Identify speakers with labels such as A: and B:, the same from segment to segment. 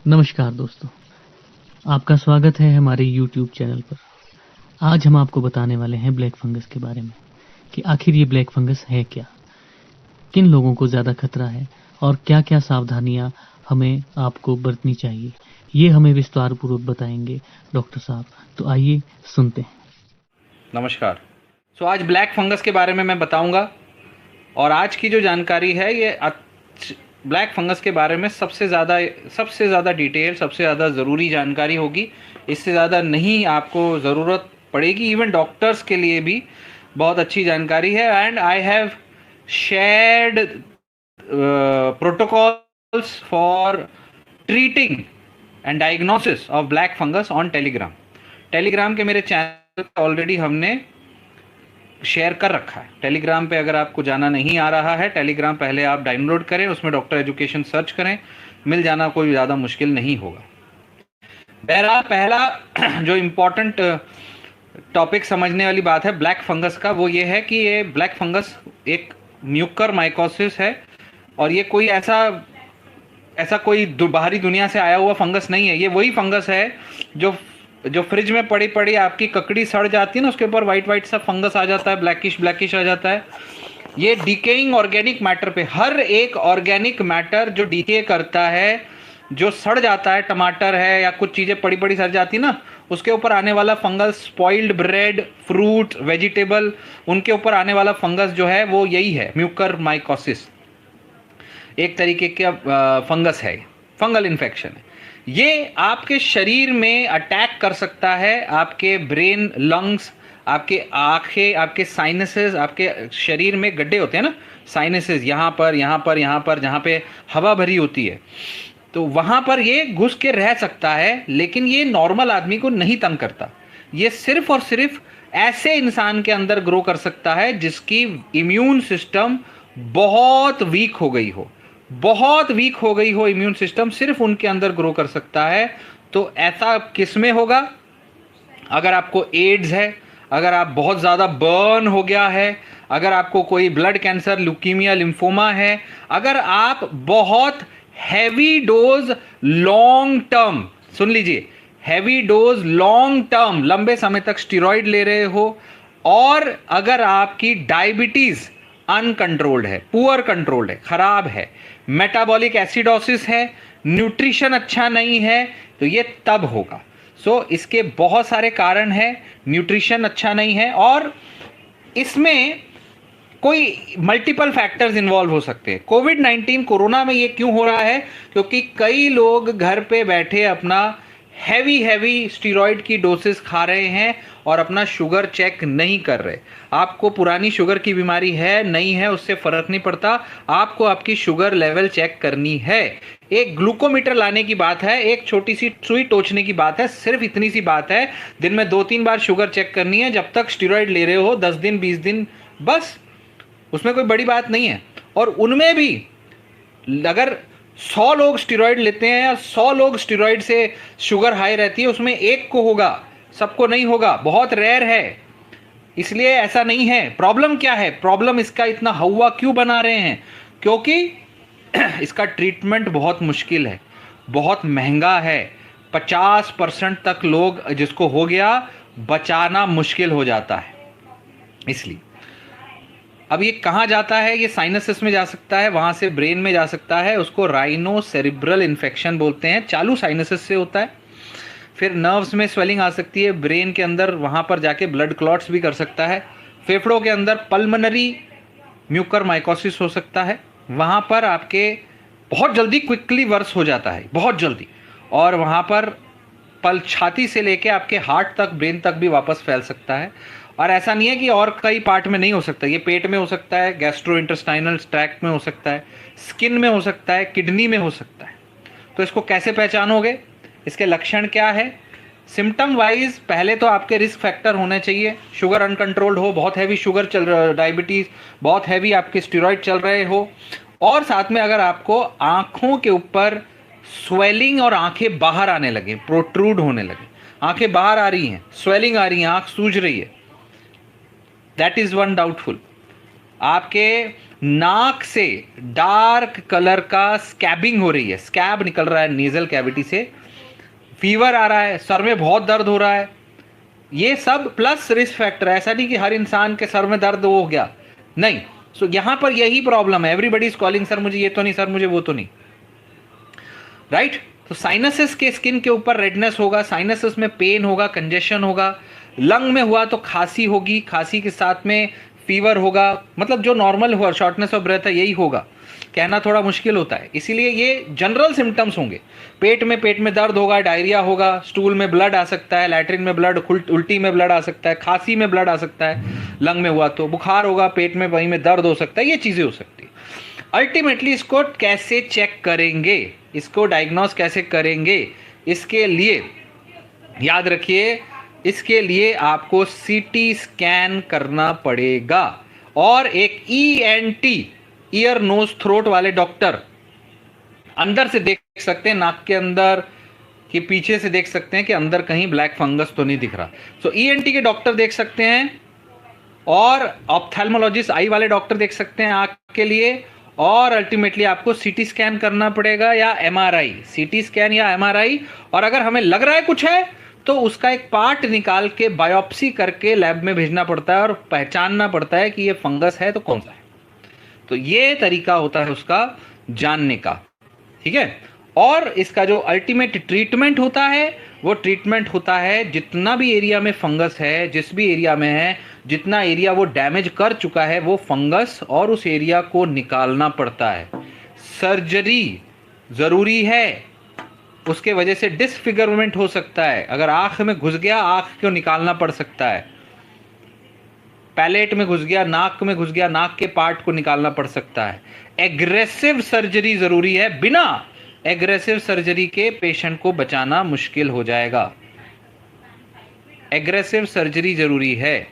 A: नमस्कार दोस्तों, आपका स्वागत है हमारे YouTube चैनल पर। आज हम आपको बताने वाले हैं ब्लैक फंगस के बारे में कि आखिर ये ब्लैक फंगस है क्या, किन लोगों को ज़्यादा खतरा है और क्या-क्या सावधानियां हमें आपको बरतनी चाहिए। ये हमें विस्तार पूर्वक बताएंगे डॉक्टर साहब। तो आइए सुनते हैं।
B: नमस्कार। आज ब्लैक फंगस के बारे में मैं बताऊंगा और आज की जो जानकारी है ये ब्लैक फंगस के बारे में सबसे ज़्यादा डिटेल, सबसे ज़्यादा ज़रूरी जानकारी होगी। इससे ज़्यादा नहीं आपको ज़रूरत पड़ेगी। इवन डॉक्टर्स के लिए भी बहुत अच्छी जानकारी है। And I have shared protocols for treating and diagnosis of black fungus on Telegram के मेरे चैनल ऑलरेडी हमने शेयर कर रखा है। टेलीग्राम पे अगर आपको जाना नहीं आ रहा है, टेलीग्राम पहले आप डाउनलोड करें, उसमें डॉक्टर एजुकेशन सर्च करें, मिल जाना कोई ज़्यादा मुश्किल नहीं होगा। बहरहाल पहला जो इम्पोर्टेंट टॉपिक समझने वाली बात है ब्लैक फंगस का, वो ये है कि ये ब्लैक फंगस एक म्यूकरमाइकोसिस है और ये कोई ऐसा कोई बाहरी दुनिया से आया हुआ फंगस नहीं है। ये वही फंगस है जो फ्रिज में पड़ी पड़ी आपकी ककड़ी सड़ जाती है ना, उसके ऊपर वाइट सा फंगस आ जाता है, ब्लैकिश आ जाता है। ये डिकेइंग ऑर्गेनिक मैटर पे, हर एक ऑर्गेनिक मैटर जो डिके करता है, जो सड़ जाता है, टमाटर है या कुछ चीज़ें पड़ी पड़ी सड़ जाती ना, उसके ऊपर आने वाला fungus, spoiled bread, fruit, vegetable, उनके ऊपर आने वाला फंगस जो है वो यही है, म्यूकरमाइकोसिस। एक तरीके का फंगस है, फंगल इन्फेक्शन है। ये आपके शरीर में अटैक कर सकता है, आपके ब्रेन, लंग्स, आपके आंखें, आपके साइनसेस, आपके शरीर में गड्ढे होते हैं ना, साइनसेस, यहाँ पर जहाँ पे हवा भरी होती है, तो वहाँ पर ये घुस के रह सकता है। लेकिन ये नॉर्मल आदमी को नहीं तंग करता। ये सिर्फ और सिर्फ ऐसे इंसान के अंदर ग्रो कर सकता है जिसकी इम्यून सिस्टम बहुत वीक हो गई हो इम्यून सिस्टम, सिर्फ उनके अंदर ग्रो कर सकता है। तो ऐसा किस में होगा? अगर आपको एड्स है, अगर आप बहुत ज़्यादा बर्न हो गया है, अगर आपको कोई ब्लड कैंसर, ल्यूकीमिया, लिम्फोमा है, अगर आप बहुत हैवी डोज लॉन्ग टर्म, सुन लीजिए, हैवी डोज लॉन्ग टर्म, लंबे समय तक स्टेरॉइड ले रहे हो, और अगर आपकी डायबिटीज़ अनकंट्रोल्ड है, पुअर कंट्रोल्ड है, खराब है, मेटाबॉलिक एसिडोसिस है, न्यूट्रिशन अच्छा नहीं है, तो ये तब होगा। इसके बहुत सारे कारण हैं। न्यूट्रिशन अच्छा नहीं है और इसमें कोई मल्टीपल फैक्टर्स इन्वॉल्व हो सकते हैं। कोविड-19 कोरोना में ये क्यों हो रहा है? क्योंकि कई लोग घर पे बैठे अपना हैवी स्टीरॉयड की डोसेस खा रहे हैं और अपना शुगर चेक नहीं कर रहे। आपको पुरानी शुगर की बीमारी है नहीं है उससे फर्क नहीं पड़ता, आपको आपकी शुगर लेवल चेक करनी है। एक ग्लूकोमीटर लाने की बात है, एक छोटी सी सुई टोचने की बात है, सिर्फ इतनी सी बात है। दिन में 2-3 बार शुगर चेक करनी है, जब तक स्टीरॉयड ले रहे हो 10 दिन 20 दिन, बस, उसमें कोई बड़ी बात नहीं है। और उनमें भी अगर 100 लोग स्टेरॉइड लेते हैं या 100 लोग स्टेरॉइड से शुगर हाई रहती है, उसमें एक को होगा, सबको नहीं होगा, बहुत रेयर है। इसलिए ऐसा नहीं है। प्रॉब्लम क्या है? प्रॉब्लम इसका इतना हवा क्यों बना रहे हैं? क्योंकि इसका ट्रीटमेंट बहुत मुश्किल है, बहुत महंगा है। 50% तक लोग जिसको हो गया बचाना मुश्किल हो जाता है। इसलिए अब ये कहाँ जाता है? ये साइनसेस में जा सकता है, वहाँ से ब्रेन में जा सकता है। उसको राइनो सेरिब्रल इन्फेक्शन बोलते हैं, चालू साइनसेस से होता है। फिर नर्व्स में स्वेलिंग आ सकती है, ब्रेन के अंदर, वहाँ पर जाके ब्लड क्लॉट्स भी कर सकता है। फेफड़ों के अंदर पल्मोनरी म्यूकरमाइकोसिस हो सकता है, वहाँ पर आपके बहुत जल्दी क्विकली वर्स हो जाता है, बहुत जल्दी, और वहाँ पर छाती से लेके आपके हार्ट तक, ब्रेन तक भी वापस फैल सकता है। और ऐसा नहीं है कि और कई पार्ट में नहीं हो सकता, ये पेट में हो सकता है, गैस्ट्रो इंटेस्टाइनल ट्रैक्ट में हो सकता है, स्किन में हो सकता है, किडनी में हो सकता है। तो इसको कैसे पहचानोगे? इसके लक्षण क्या है? सिम्टम वाइज पहले तो आपके रिस्क फैक्टर होने चाहिए। शुगर अनकंट्रोल्ड हो, बहुत हैवी शुगर चल रहा है, डायबिटीज़, बहुत हैवी आपके स्टेरॉइड चल रहे हो, और साथ में अगर आपको आँखों के ऊपर स्वेलिंग और आंखें बाहर आने लगे, प्रोट्रूड होने लगे, आंखें बाहर आ रही हैं, स्वेलिंग आ रही है, आंख सूज रही है, दैट इज वन डाउटफुल। आपके नाक से डार्क कलर का स्कैबिंग हो रही है, स्कैब निकल रहा है नेजल कैविटी से, फीवर आ रहा है, सर में बहुत दर्द हो रहा है, ये सब प्लस रिस्क फैक्टर है। ऐसा नहीं कि हर इंसान के सर में दर्द हो गया, नहीं। सो यहां पर यही प्रॉब्लम है, एवरीबडी इज कॉलिंग सर मुझे ये तो नहीं, सर मुझे वो तो नहीं, राइट। तो साइनसेस के स्किन के ऊपर रेडनेस होगा, साइनसेस में पेन होगा, कंजेशन होगा, लंग में हुआ तो खांसी होगी, खांसी के साथ में फीवर होगा, मतलब जो नॉर्मल हुआ शॉर्टनेस ऑफ ब्रेथ है यही होगा, कहना थोड़ा मुश्किल होता है। इसीलिए ये जनरल सिम्टम्स होंगे। पेट में दर्द होगा, डायरिया होगा, स्टूल में ब्लड आ सकता है, लैट्रिन में ब्लड, उल्टी में ब्लड आ सकता है, खांसी में ब्लड आ सकता है, लंग में हुआ तो बुखार होगा, पेट में वहीं में दर्द हो सकता है, ये चीजें हो सकती है। अल्टीमेटली इसको कैसे चेक करेंगे, इसको डायग्नोस कैसे करेंगे, इसके लिए याद रखिए, इसके लिए आपको सीटी स्कैन करना पड़ेगा। और एक ईएनटी, ईयर नोज थ्रोट वाले डॉक्टर अंदर से देख सकते हैं, नाक के अंदर कि पीछे से देख सकते हैं कि अंदर कहीं ब्लैक फंगस तो नहीं दिख रहा। सो ईएनटी के डॉक्टर देख सकते हैं, और ऑप्थेल्मोलॉजिस्ट आई वाले डॉक्टर देख सकते हैं आंख के लिए। और अल्टीमेटली आपको सीटी स्कैन करना पड़ेगा या एमआरआई, सीटी स्कैन या एमआरआई। और अगर हमें लग रहा है कुछ है तो उसका एक पार्ट निकाल के बायोप्सी करके लैब में भेजना पड़ता है और पहचानना पड़ता है कि ये फंगस है तो कौन सा है। तो ये तरीका होता है उसका जानने का, ठीक है। और इसका जो अल्टीमेट ट्रीटमेंट होता है वो ट्रीटमेंट होता है, जितना भी एरिया में फंगस है, जिस भी एरिया में है, जितना एरिया वो डैमेज कर चुका है वो फंगस, और उस एरिया को निकालना पड़ता है। सर्जरी जरूरी है, उसके वजह से डिसफिगरमेंट हो सकता है। अगर आंख में घुस गया, आंख को निकालना पड़ सकता है। पैलेट में घुस गया, नाक में घुस गया, नाक के पार्ट को निकालना पड़ सकता है। एग्रेसिव सर्जरी जरूरी है, बिना एग्रेसिव सर्जरी के पेशेंट को बचाना मुश्किल हो जाएगा। एग्रेसिव सर्जरी जरूरी है।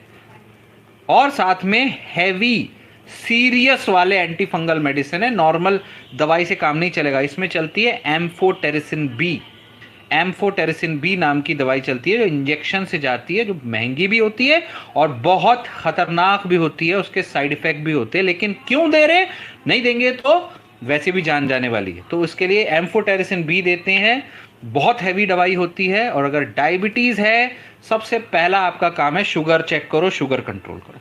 B: और साथ में हैवी सीरियस वाले एंटी फंगल मेडिसिन है, नॉर्मल दवाई से काम नहीं चलेगा। इसमें चलती है एम्फोटेरिसिन बी, एम्फोटेरिसिन बी नाम की दवाई चलती है, जो इंजेक्शन से जाती है, जो महंगी भी होती है और बहुत खतरनाक भी होती है, उसके साइड इफेक्ट भी होते हैं। लेकिन क्यों दे रहे, नहीं देंगे तो वैसे भी जान जाने वाली है, तो उसके लिए एम्फोटेरिसिन बी देते हैं। बहुत हैवी दवाई होती है। और अगर डायबिटीज है, सबसे पहला आपका काम है शुगर चेक करो, शुगर कंट्रोल करो,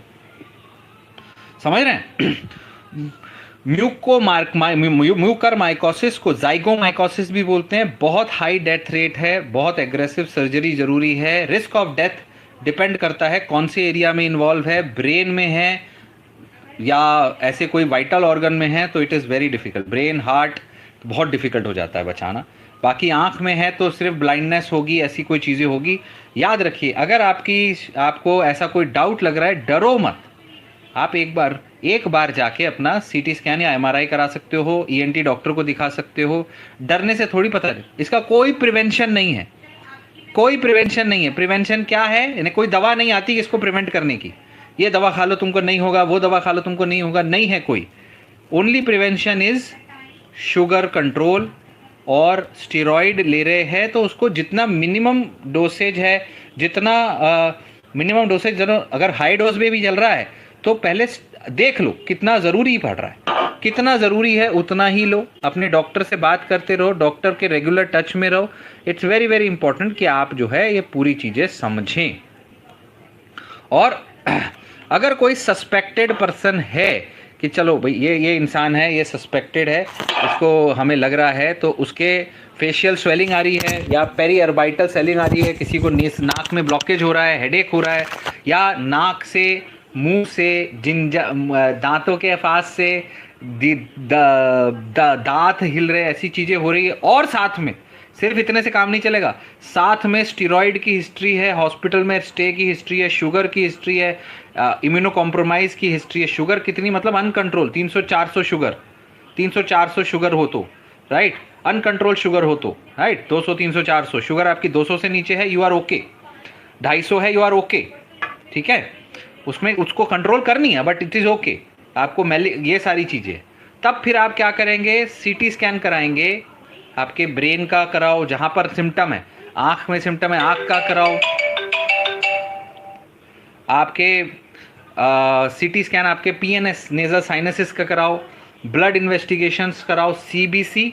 B: समझ रहे हैं। म्यूकर माइकोसिस को जाइगोमाइकोसिस भी बोलते हैं, बहुत हाई डेथ रेट है, बहुत एग्रेसिव सर्जरी जरूरी है। रिस्क ऑफ डेथ डिपेंड करता है कौन से एरिया में इन्वॉल्व है, ब्रेन में है या ऐसे कोई वाइटल ऑर्गन में है, तो it is very difficult. Brain, heart तो बहुत डिफिकल्ट हो जाता है बचाना। बाकी आंख में है तो सिर्फ ब्लाइंडनेस होगी, ऐसी कोई चीज़ें होगी। याद रखिए, अगर आपको ऐसा कोई डाउट लग रहा है, डरो मत, आप एक बार जाके अपना सीटी स्कैन या एमआरआई करा सकते हो, ईएनटी डॉक्टर को दिखा सकते हो। डरने से थोड़ी पता है, इसका कोई प्रिवेंशन नहीं है, कोई प्रिवेंशन नहीं है। प्रिवेंशन क्या है, यानी कोई दवा नहीं आती इसको प्रिवेंट करने की, ये दवा खा लो तुमको नहीं होगा, वो दवा खा लो तुमको नहीं होगा, नहीं है कोई। Only prevention is sugar control. और स्टेरॉइड ले रहे हैं तो उसको जितना मिनिमम डोसेज है, जितना मिनिमम डोसेज, अगर हाई डोज में भी चल रहा है तो पहले देख लो कितना ज़रूरी पड़ रहा है, कितना ज़रूरी है उतना ही लो। अपने डॉक्टर से बात करते रहो, डॉक्टर के रेगुलर टच में रहो। इट्स वेरी वेरी इंपॉर्टेंट कि आप जो है ये पूरी चीज़ें समझें। और अगर कोई सस्पेक्टेड पर्सन है कि चलो भाई ये इंसान है, ये सस्पेक्टेड है, उसको हमें लग रहा है, तो उसके फेशियल स्वेलिंग आ रही है या पेरीअर्बाइटल स्वेलिंग आ रही है, किसी को नाक में ब्लॉकेज हो रहा है, हेडेक हो रहा है, या नाक से, मुंह से, दांतों के पास से दांत हिल रहे, ऐसी चीज़ें हो रही है। और साथ में सिर्फ इतने से काम नहीं चलेगा, साथ में स्टीरॉयड की हिस्ट्री है, हॉस्पिटल में स्टे की हिस्ट्री है, शुगर की हिस्ट्री है, इम्यूनो कॉम्प्रोमाइज़ की हिस्ट्री है। शुगर कितनी, मतलब अनकंट्रोल 300-400 शुगर, 300-400 शुगर हो तो राइट, अनकंट्रोल शुगर हो तो राइट, 200-300-400 शुगर आपकी 200 से नीचे है, यू आर ओके। 250 है, यू आर ओके, ठीक है, उसमें उसको कंट्रोल करनी है, बट इट इज़ ओके। आपको ये सारी चीज़ें, तब फिर आप क्या करेंगे, सीटी स्कैन कराएंगे, आपके ब्रेन का कराओ, जहां पर सिम्टम है, आंख में सिम्टम है आंख का कराओ, आपके सीटी स्कैन आपके पीएनएस नेजल साइनसिस का कराओ, ब्लड इन्वेस्टिगेशंस कराओ, सीबीसी,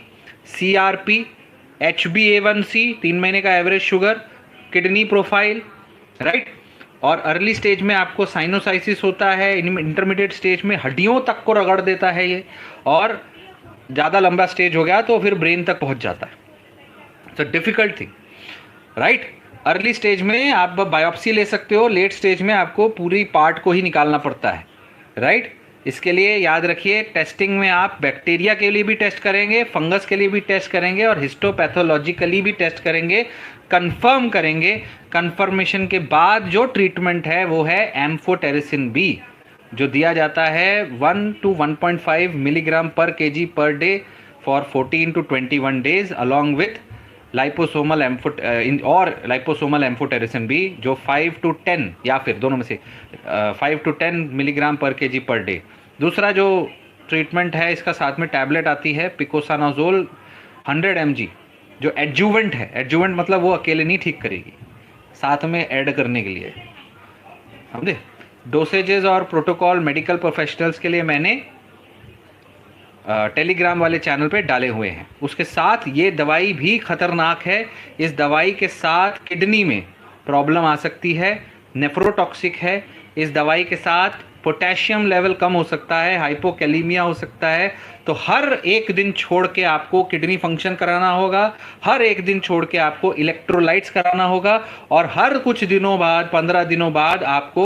B: सीआरपी, HbA1c, 3 महीने का average sugar, kidney profile, right. और अर्ली स्टेज में आपको साइनोसाइसिस होता है, इंटरमीडिएट स्टेज में हड्डियों तक को रगड़ देता है ये, और ज़्यादा लंबा स्टेज हो गया तो फिर ब्रेन तक पहुंच जाता है। It's a difficult thing, right. Early stage में आप बायोप्सी ले सकते हो, लेट स्टेज में आपको पूरी पार्ट को ही निकालना पड़ता है, राइट। इसके लिए याद रखिए, टेस्टिंग में आप बैक्टीरिया के लिए भी टेस्ट करेंगे, फंगस के लिए भी टेस्ट करेंगे, और हिस्टोपैथोलॉजिकली भी टेस्ट करेंगे, कंफर्म करेंगे। कंफर्मेशन के बाद जो ट्रीटमेंट है वो है एम्फोटेरिसिन बी, जो दिया जाता है 1 to 1.5 मिलीग्राम पर केजी पर day for 14 to 21 days, along with liposomal amphotericin B, जो 5 to 10 या फिर दोनों में से 5 to 10 मिलीग्राम पर केजी पर डे। दूसरा जो ट्रीटमेंट है, इसका साथ में टैबलेट आती है पिकोसानाजोल 100 mg, जो एडजुवेंट है। एडजुवेंट मतलब वो अकेले नहीं ठीक करेगी, साथ में ऐड करने के लिए, समझे। डोसेजेस और प्रोटोकॉल मेडिकल प्रोफेशनल्स के लिए मैंने टेलीग्राम वाले चैनल पे डाले हुए हैं। उसके साथ ये दवाई भी खतरनाक है, इस दवाई के साथ किडनी में प्रॉब्लम आ सकती है, नेफ्रोटॉक्सिक है। इस दवाई के साथ पोटेशियम लेवल कम हो सकता है, हाइपोकैलीमिया हो सकता है। तो हर एक दिन छोड़ के आपको किडनी फंक्शन कराना होगा, हर एक दिन छोड़ के आपको इलेक्ट्रोलाइट्स कराना होगा, और हर कुछ दिनों बाद 15 दिनों बाद आपको,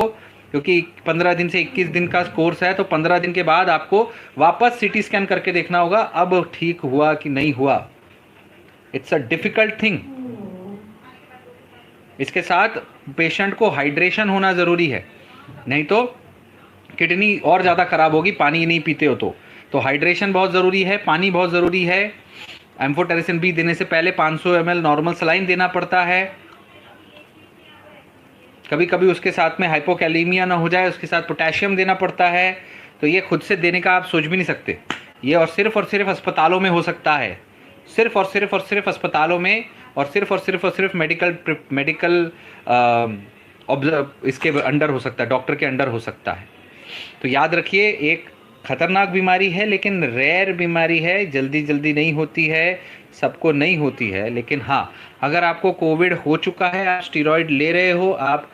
B: क्योंकि 15 दिन से 21 दिन का कोर्स है, तो 15 दिन के बाद आपको वापस सीटी स्कैन करके देखना होगा अब ठीक हुआ कि नहीं हुआ। It's a difficult thing. इसके साथ पेशेंट को हाइड्रेशन होना ज़रूरी है, नहीं तो किडनी और ज़्यादा खराब होगी, पानी नहीं पीते हो तो हाइड्रेशन बहुत ज़रूरी है, पानी बहुत ज़रूरी है। एम्फोटेरिसिन बी देने से पहले 500 ml नॉर्मल सलाइन देना पड़ता है। कभी कभी उसके साथ में हाइपोकैलीमिया ना हो जाए, उसके साथ पोटेशियम देना पड़ता है। तो ये खुद से देने का आप सोच भी नहीं सकते, ये और सिर्फ अस्पतालों में हो सकता है, सिर्फ अस्पतालों में, और सिर्फ मेडिकल ऑब्जर्व इसके अंडर हो सकता है, डॉक्टर के अंडर हो सकता है। तो याद रखिए, एक खतरनाक बीमारी है, लेकिन रेयर बीमारी है, जल्दी नहीं होती है, सबको नहीं होती है। लेकिन हाँ, अगर आपको कोविड हो चुका है, आप स्टीरॉयड ले रहे हो, आप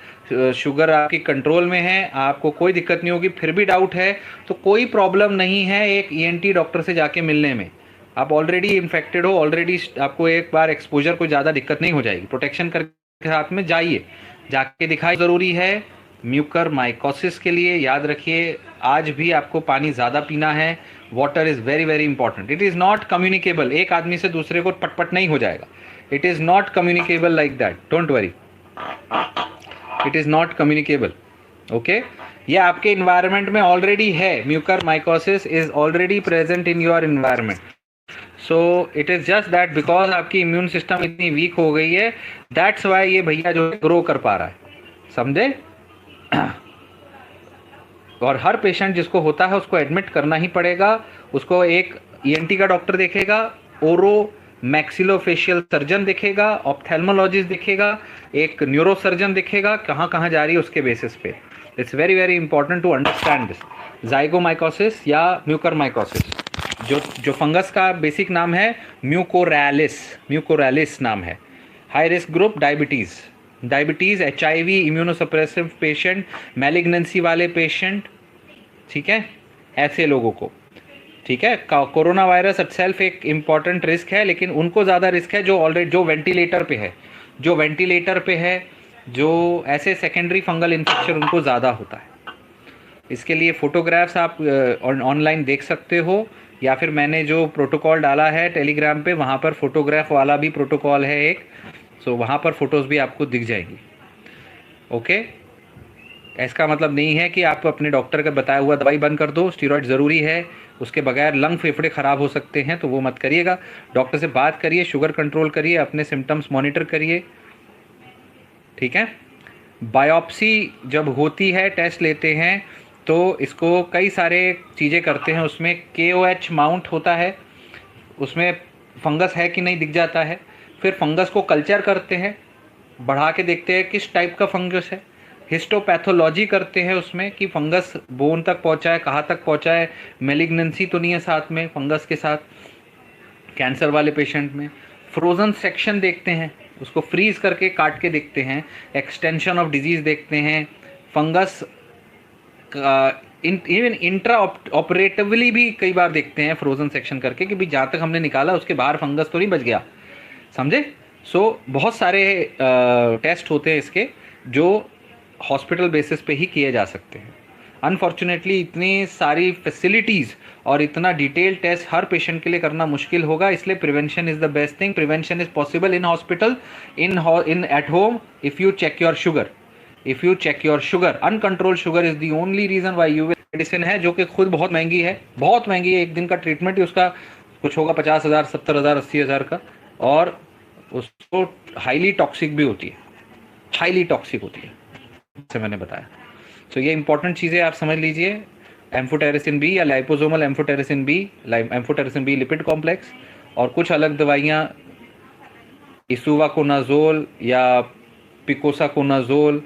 B: शुगर आपकी कंट्रोल में है, आपको कोई दिक्कत नहीं होगी, फिर भी डाउट है, तो कोई प्रॉब्लम नहीं है एक ENT डॉक्टर से जाके मिलने में। आप ऑलरेडी इन्फेक्टेड हो, ऑलरेडी आपको एक बार एक्सपोजर को ज़्यादा दिक्कत नहीं हो जाएगी। प्रोटेक्शन करके साथ में जाइए, जाके दिखाई ज़रूरी है। म्यूकर माइकोसिस के लिए याद रखिए, आज भी आपको पानी ज़्यादा पीना है। Water is very important. It is not communicable, एक आदमी से दूसरे को पटपट नहीं हो जाएगा। It is not communicable like that, don't worry, it is not communicable, okay. ये आपके इन्वायरमेंट में ऑलरेडी है, Mucor mycosis is already present in your environment. So it is just that because आपकी इम्यून सिस्टम इतनी week हो गई है, that's why ये भैया जो है ग्रो कर पा रहा है, समझे। और हर पेशेंट जिसको होता है उसको एडमिट करना ही पड़ेगा। उसको एक ENT का डॉक्टर देखेगा, ओरो मैक्सिलोफेशियल सर्जन देखेगा, ऑप्थेल्मोलॉजिस्ट देखेगा, एक न्यूरो सर्जन देखेगा, कहाँ कहाँ जा रही है उसके बेसिस पे। It's very important to understand this. Zygomycosis या म्यूकरमाइकोसिस, जो फंगस का बेसिक नाम है म्यूकोरैलिस नाम है। High risk group diabetes, HIV, immunosuppressive patient, malignancy वाले पेशेंट, ठीक है, ऐसे लोगों को, ठीक है। कोरोना वायरस इटसेल्फ एक इम्पॉर्टेंट रिस्क है, लेकिन उनको ज़्यादा रिस्क है जो वेंटिलेटर पे है, जो ऐसे सेकेंडरी फंगल इन्फेक्शन उनको ज़्यादा होता है। इसके लिए फ़ोटोग्राफ्स आप ऑनलाइन देख सकते हो, या फिर मैंने जो प्रोटोकॉल डाला है टेलीग्राम पे, वहाँ पर फोटोग्राफ वाला भी प्रोटोकॉल है एक, सो वहाँ पर फोटोज़ भी आपको दिख जाएंगी, ओके। इसका मतलब नहीं है कि आप अपने डॉक्टर का बताया हुआ दवाई बंद कर दो, स्टीरॉयड ज़रूरी है, उसके बगैर लंग फेफड़े ख़राब हो सकते हैं, तो वो मत करिएगा। डॉक्टर से बात करिए, शुगर कंट्रोल करिए, अपने सिम्टम्स मॉनिटर करिए, ठीक है। बायोप्सी जब होती है, टेस्ट लेते हैं, तो इसको कई सारे चीज़ें करते हैं। उसमें KOH माउंट होता है, उसमें फंगस है कि नहीं दिख जाता है। फिर फंगस को कल्चर करते हैं, बढ़ा के देखते हैं किस टाइप का फंगस है, हिस्टोपैथोलॉजी करते हैं उसमें कि फंगस बोन तक पहुंचा है, कहाँ तक पहुंचा है, मेलिग्नेंसी तो नहीं है साथ में फंगस के साथ कैंसर वाले पेशेंट में। फ्रोजन सेक्शन देखते हैं, उसको फ्रीज करके काट के देखते हैं, एक्सटेंशन ऑफ डिजीज देखते हैं, फंगस इवन इंट्रा ऑपरेटिवली भी कई बार देखते हैं फ्रोजन सेक्शन करके कि भाई जहाँ तक हमने निकाला उसके बाहर फंगस तो नहीं बच गया, समझे। सो बहुत सारे टेस्ट होते हैं इसके जो हॉस्पिटल बेसिस पे ही किए जा सकते हैं। अनफॉर्चुनेटली इतनी सारी फैसिलिटीज़ और इतना डिटेल टेस्ट हर पेशेंट के लिए करना मुश्किल होगा, इसलिए prevention is the best thing. Prevention is possible in hospital, in at home, if you check your sugar. If you check your sugar, uncontrolled sugar is the only reason why you will. Medicine है जो कि खुद बहुत महंगी है, बहुत महंगी है। एक दिन का ट्रीटमेंट ही उसका कुछ होगा 50,000, 70,000, 80,000 का, और उसको हाईली टॉक्सिक भी होती है, हाईली टॉक्सिक होती है, जैसे मैंने बताया। तो ये इंपॉर्टेंट चीज़ें आप समझ लीजिए। एम्फोटेरिसिन बी या liposomal amphotericin B lipid complex, और कुछ अलग दवाइयाँ इसूवाकोनाजोल या पिकोसाकोनाजोल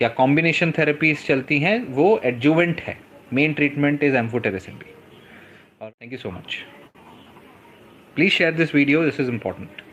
B: या कॉम्बिनेशन थेरेपीज चलती हैं, वो एडजुवेंट है। Main treatment is amphotericin B. और thank you so much. Please share this video, this is important.